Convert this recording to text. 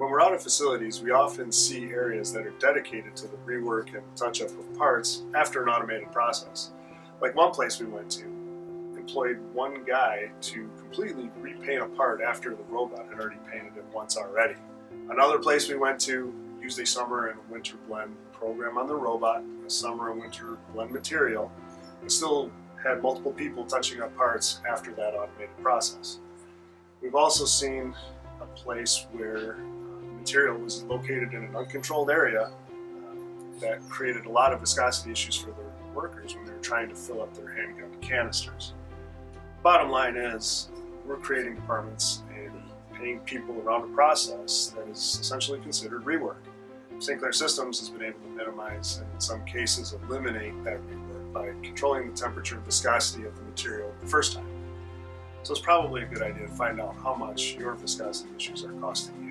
When we're out at facilities, we often see areas that are dedicated to the rework and touch-up of parts after an automated process. Like one place we went to employed one guy to completely repaint a part after the robot had already painted it once already. Another place we went to used a summer and winter blend program on the robot, a summer and winter blend material, and still had multiple people touching up parts after that automated process. We've also seen a place where material was located in an uncontrolled area that created a lot of viscosity issues for their workers when they were trying to fill up their handgun canisters. Bottom line is, we're creating departments and paying people around a process that is essentially considered rework. Clair Systems has been able to minimize and in some cases eliminate that rework by controlling the temperature and viscosity of the material the first time. So it's probably a good idea to find out how much your viscosity issues are costing you.